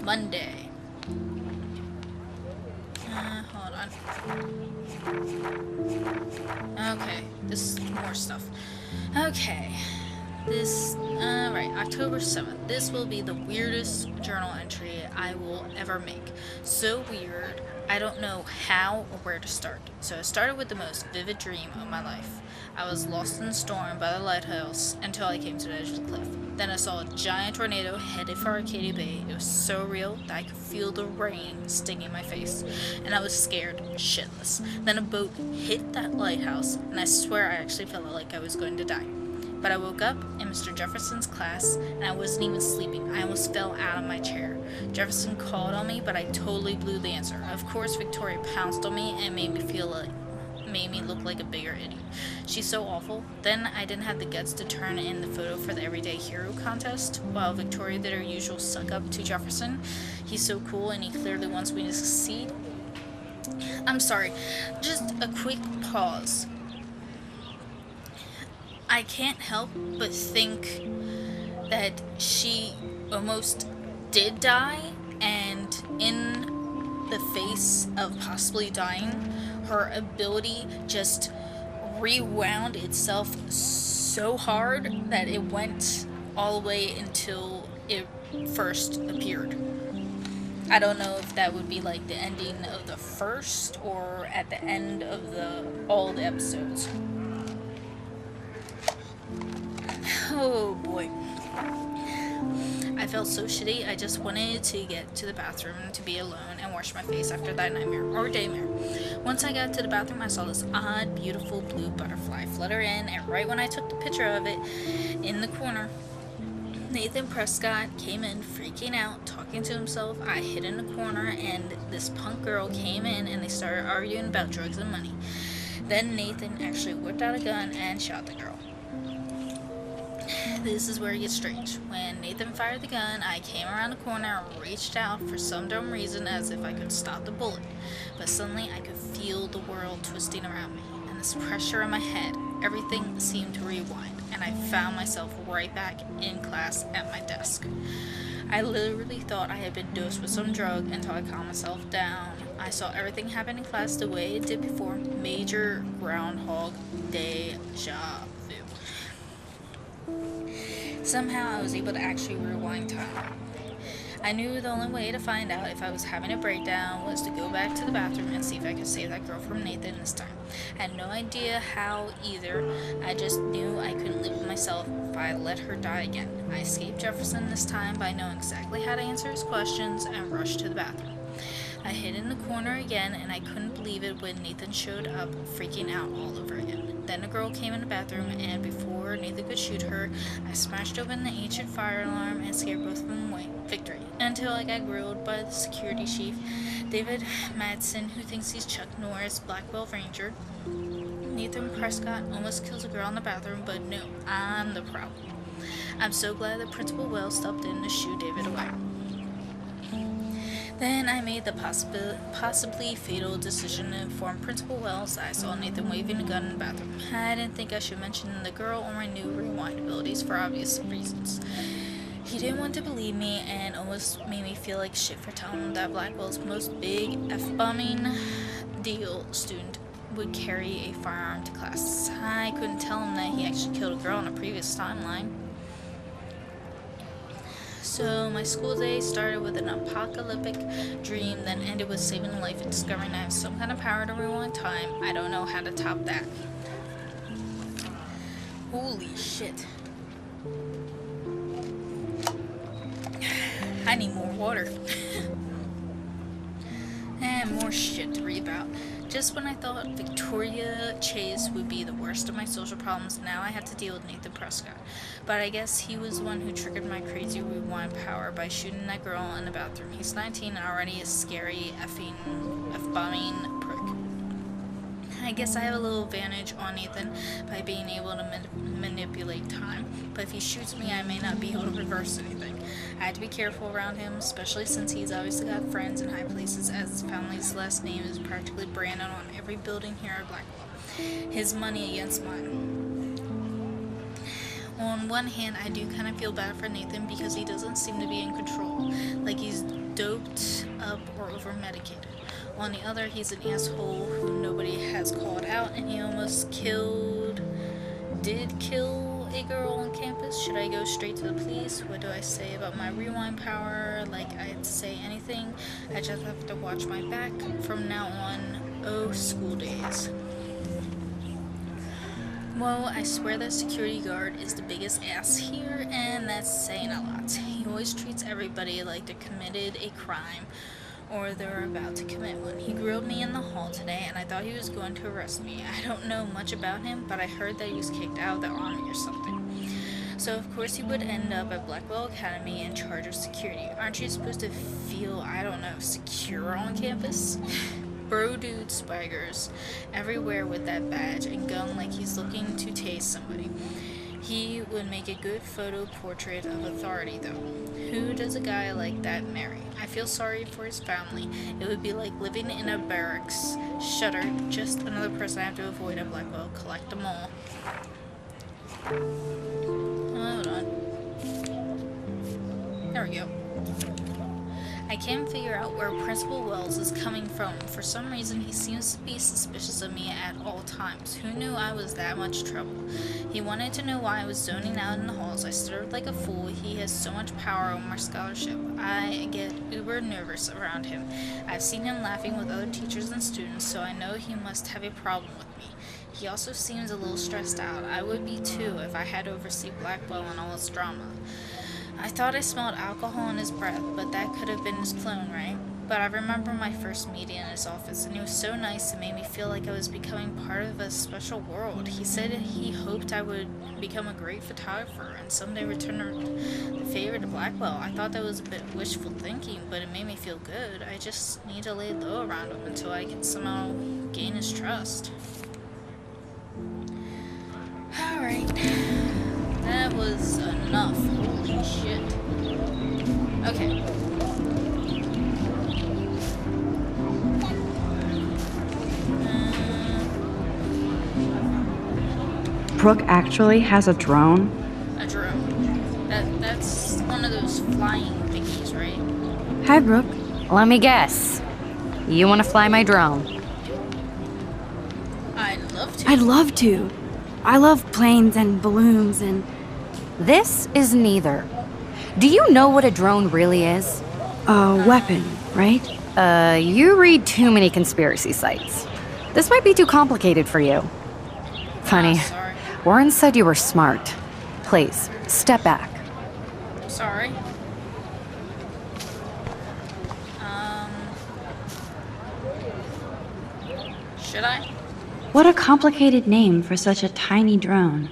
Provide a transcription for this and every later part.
Monday. Hold on. Okay, this is more stuff. Okay. Right, October 7th. This will be the weirdest journal entry I will ever make. So weird, I don't know how or where to start. So I started with the most vivid dream of my life. I was lost in the storm by the lighthouse until I came to the edge of the cliff. Then I saw a giant tornado headed for Arcadia Bay. It was so real that I could feel the rain stinging my face, and I was scared shitless. Then a boat hit that lighthouse, and I swear I actually felt like I was going to die. But I woke up in Mr. Jefferson's class, and I wasn't even sleeping. I almost fell out of my chair. Jefferson called on me, but I totally blew the answer. Of course, Victoria pounced on me and made me look like a bigger idiot. She's so awful. Then I didn't have the guts to turn in the photo for the Everyday Hero contest, while Victoria did her usual suck up to Jefferson. He's so cool, and he clearly wants me to succeed. I'm sorry, just a quick pause. I can't help but think that she almost did die, and in the face of possibly dying, her ability just rewound itself so hard that it went all the way until it first appeared. I don't know if that would be like the ending of the first or at the end of all the episodes. Oh boy. I felt so shitty, I just wanted to get to the bathroom to be alone and wash my face after that nightmare, or daymare. Once I got to the bathroom, I saw this odd, beautiful blue butterfly flutter in, and right when I took the picture of it in the corner, Nathan Prescott came in freaking out, talking to himself. I hid in the corner, and this punk girl came in, and they started arguing about drugs and money. Then Nathan actually whipped out a gun and shot the girl. This is where it gets strange. When Nathan fired the gun, I came around the corner and reached out for some dumb reason as if I could stop the bullet. But suddenly I could feel the world twisting around me, and this pressure in my head. Everything seemed to rewind, and I found myself right back in class at my desk. I literally thought I had been dosed with some drug until I calmed myself down. I saw everything happen in class the way it did before. Major Groundhog deja vu. Somehow I was able to actually rewind time. I knew the only way to find out if I was having a breakdown was to go back to the bathroom and see if I could save that girl from Nathan this time. I had no idea how either. I just knew I couldn't live with myself if I let her die again. I escaped Jefferson this time by knowing exactly how to answer his questions and rushed to the bathroom. I hid in the corner again, and I couldn't believe it when Nathan showed up, freaking out all over again. Then a girl came in the bathroom, and before Nathan could shoot her, I smashed open the ancient fire alarm and scared both of them away. Victory. Until I got grilled by the security chief, David Madsen, who thinks he's Chuck Norris, Black Belt Ranger. Nathan Prescott almost kills a girl in the bathroom, but no, I'm the problem. I'm so glad that Principal Wells stopped in to shoo David away. Then I made the possibly fatal decision to inform Principal Wells I saw Nathan waving a gun in the bathroom. I didn't think I should mention the girl or my new rewind abilities for obvious reasons. He didn't want to believe me and almost made me feel like shit for telling him that Blackwell's most big F-bombing deal student would carry a firearm to class. I couldn't tell him that he actually killed a girl in a previous timeline. So my school day started with an apocalyptic dream, then ended with saving a life and discovering I have some kind of power to rewind time. I don't know how to top that. Holy shit. I need more water. And more shit to read about. Just when I thought Victoria Chase would be the worst of my social problems, now I had to deal with Nathan Prescott. But I guess he was the one who triggered my crazy rewind power by shooting that girl in the bathroom. He's 19 and already a scary F-bombing prick. I guess I have a little advantage on Nathan by being able to manipulate time, but if he shoots me, I may not be able to reverse anything. I had to be careful around him, especially since he's obviously got friends in high places, as his family's last name is practically branded on every building here at Blackwell. His money against mine. On one hand, I do kind of feel bad for Nathan because he doesn't seem to be in control. Like he's over-medicated. On the other, he's an asshole who nobody has called out, and he almost did kill a girl on campus. Should I go straight to the police? What do I say about my rewind power? Like I'd say anything. I just have to watch my back from now on. Oh, school days. Well, I swear that security guard is the biggest ass here, and that's saying a lot. He always treats everybody like they committed a crime or they're about to commit one. He grilled me in the hall today, and I thought he was going to arrest me. I don't know much about him, but I heard that he was kicked out of the army or something. So of course he would end up at Blackwell Academy in charge of security. Aren't you supposed to feel, I don't know, secure on campus? Bro dude swaggers everywhere with that badge and gun like he's looking to tase somebody. He would make a good photo portrait of authority, though. Who does a guy like that marry? I feel sorry for his family. It would be like living in a barracks. Shudder. Just another person I have to avoid at Blackwell. Collect them all. Hold on. There we go. I can't figure out where Principal Wells is coming from. For some reason, he seems to be suspicious of me at all times. Who knew I was that much trouble? He wanted to know why I was zoning out in the halls. I stuttered like a fool. He has so much power over my scholarship. I get uber nervous around him. I've seen him laughing with other teachers and students, so I know he must have a problem with me. He also seems a little stressed out. I would be too if I had to oversee Blackwell and all its drama. I thought I smelled alcohol in his breath, but that could have been his clone, right? But I remember my first meeting in his office, and he was so nice it made me feel like I was becoming part of a special world. He said he hoped I would become a great photographer and someday return the favor to Blackwell. I thought that was a bit wishful thinking, but it made me feel good. I just need to lay low around him until I can somehow gain his trust. Alright. That was enough. Holy shit. Okay. Brooke actually has a drone? A drone. That's one of those flying thingies, right? Hi, Brooke. Let me guess. You want to fly my drone? I'd love to. I'd love to. I love planes and balloons and... This is neither. Do you know what a drone really is? A weapon, right? You read too many conspiracy sites. This might be too complicated for you. Funny. Sorry. Warren said you were smart. Please, step back. Sorry. Should I? What a complicated name for such a tiny drone.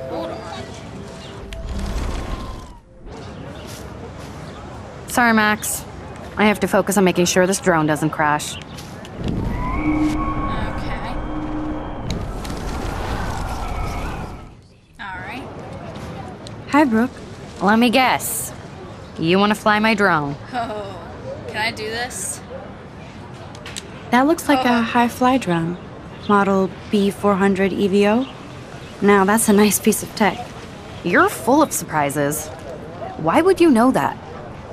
Hold on. Sorry, Max. I have to focus on making sure this drone doesn't crash. Okay. Alright. Hi, Brooke. Let me guess. You want to fly my drone? Oh, can I do this? That looks like a high-fly drone. Model B400 EVO. Now, that's a nice piece of tech. You're full of surprises. Why would you know that?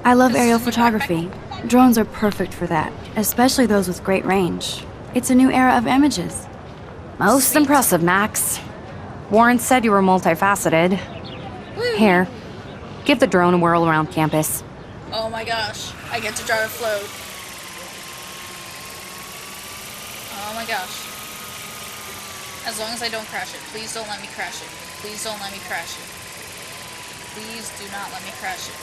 I love aerial photography. Drones are perfect for that, especially those with great range. It's a new era of images. Most Sweet. impressive, Max. Warren said you were multifaceted. Woo. Here, give the drone a whirl around campus. Oh my gosh, I get to drive a float. Oh my gosh. As long as I don't crash it. Please don't let me crash it. Please don't let me crash it. Please do not let me crash it.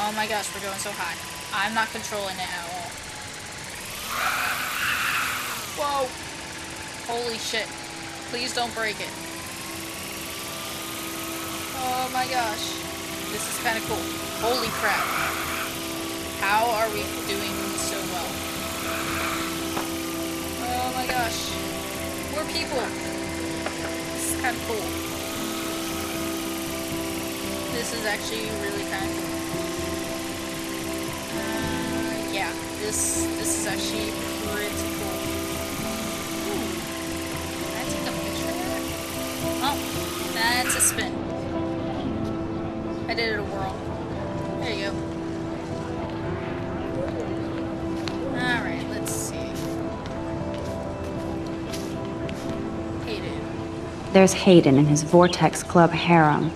Oh my gosh, we're going so high. I'm not controlling it at all. Whoa. Holy shit. Please don't break it. Oh my gosh. This is kind of cool. Holy crap. How are we doing so well? Oh my gosh. More people. This is kind of cool. This is actually really kind of cool. Yeah, this is actually pretty cool. Ooh. Can I take a picture of that? Oh. That's a spin. I did it a whirl. There you go. Alright, let's see. Hayden. There's Hayden in his Vortex Club harem.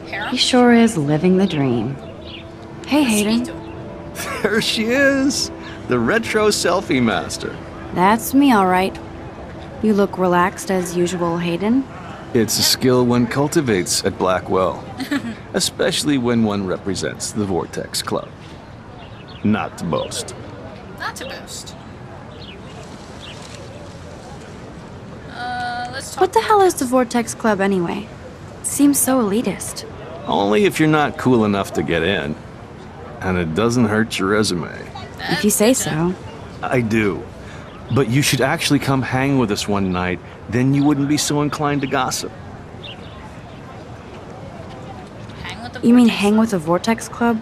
Harem? He sure is living the dream. Hey, Let's speak Hayden. to him. There she is, the retro selfie master. That's me, all right. You look relaxed as usual, Hayden. It's a skill one cultivates at Blackwell, especially when one represents the Vortex Club. Not to boast. Not to boast. Let's talk. What the hell is the Vortex Club anyway? Seems so elitist. Only if you're not cool enough to get in. And it doesn't hurt your resume. If you say so. I do. But you should actually come hang with us one night, then you wouldn't be so inclined to gossip. Hang with the You mean Vortex. hang with the Vortex Club?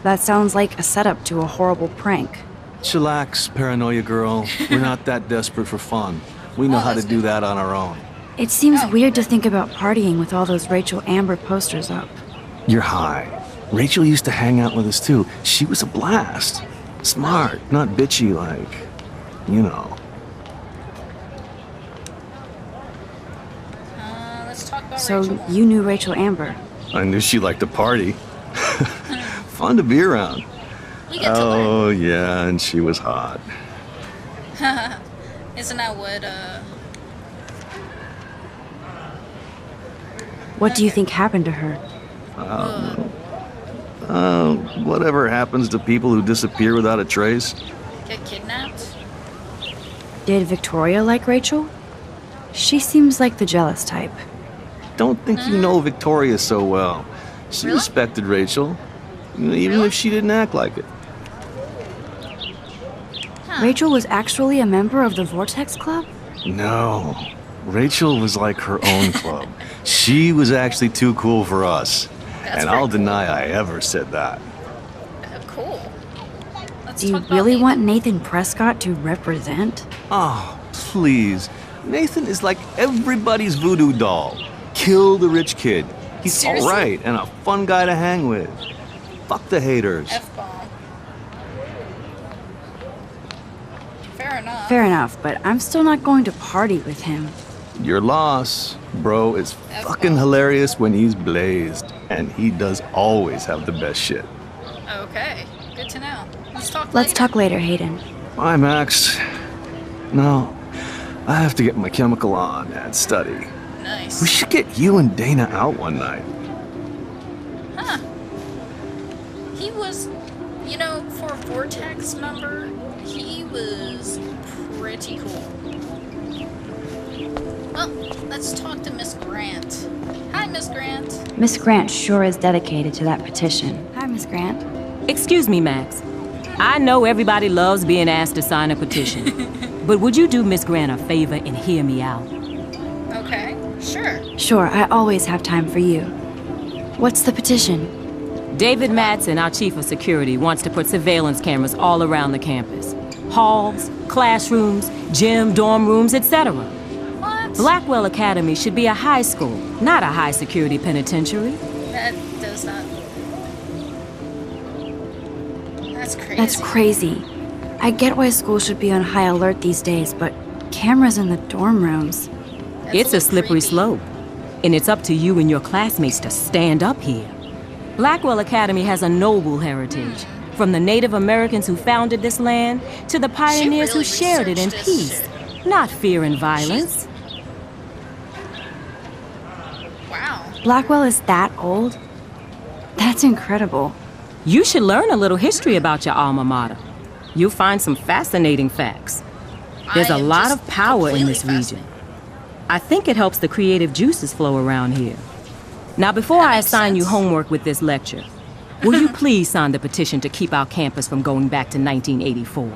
That sounds like a setup to a horrible prank. Chillax, paranoia girl. We're not that desperate for fun. We know Oh, how to that's do good. that on our own. It seems Oh. weird to think about partying with all those Rachel Amber posters up. You're high. Rachel used to hang out with us too. She was a blast. Smart, not bitchy like, you know. Let's talk about So Rachel. you knew Rachel Amber. I knew she liked to party. Fun to be around. We get to learn. Oh, yeah, and she was hot. Isn't that What do you think happened to her? Whatever happens to people who disappear without a trace? get kidnapped? Did Victoria like Rachel? She seems like the jealous type. Don't think you know Victoria so well. She Really? respected Rachel, even Really? if she didn't act like it. Huh. Rachel was actually a member of the Vortex Club? No, Rachel was like her own club. She was actually too cool for us. That's And I'll pretty deny I ever said that. Cool. Let's Do you talk about really Nathan. want Nathan Prescott to represent? Oh, please. Nathan is like everybody's voodoo doll. Kill the rich kid. He's Seriously? alright and a fun guy to hang with. Fuck the haters. F-bomb. Fair enough. Fair enough, but I'm still not going to party with him. Your loss, bro, is fucking hilarious when he's blazed. And he does always have the best shit. Okay, good to know. Let's talk Let's later. talk later, Hayden. Bye, Max. No, I have to get my chemical on and study. Nice. We should get you and Dana out one night. Huh. He was, for a Vortex member, he was pretty cool. Well, let's talk to Miss Grant. Hi, Miss Grant. Miss Grant sure is dedicated to that petition. Hi, Miss Grant. Excuse me, Max. I know everybody loves being asked to sign a petition, but would you do Miss Grant a favor and hear me out? Okay, sure. Sure, I always have time for you. What's the petition? David Madsen, our chief of security, wants to put surveillance cameras all around the campus. Halls, classrooms, gym, dorm rooms, etc. What? Blackwell Academy should be a high school, not a high-security penitentiary. That does not... That's crazy. That's crazy. I get why school should be on high alert these days, but cameras in the dorm rooms. That's It's a little slippery creepy. slope, and it's up to you and your classmates to stand up here. Blackwell Academy has a noble heritage, from the Native Americans who founded this land to the pioneers really who shared it in researched this peace, not fear and violence. Wow. Blackwell is that old? That's incredible. You should learn a little history about your alma mater. You'll find some fascinating facts. There's I a am lot just of power in completely this region. fascinated. I think it helps the creative juices flow around here. Now, before That I makes assign you sense. homework with this lecture, will you please sign the petition to keep our campus from going back to 1984?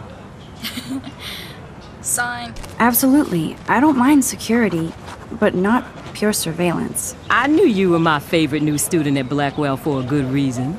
Sign. Absolutely. I don't mind security, but not pure surveillance. I knew you were my favorite new student at Blackwell for a good reason.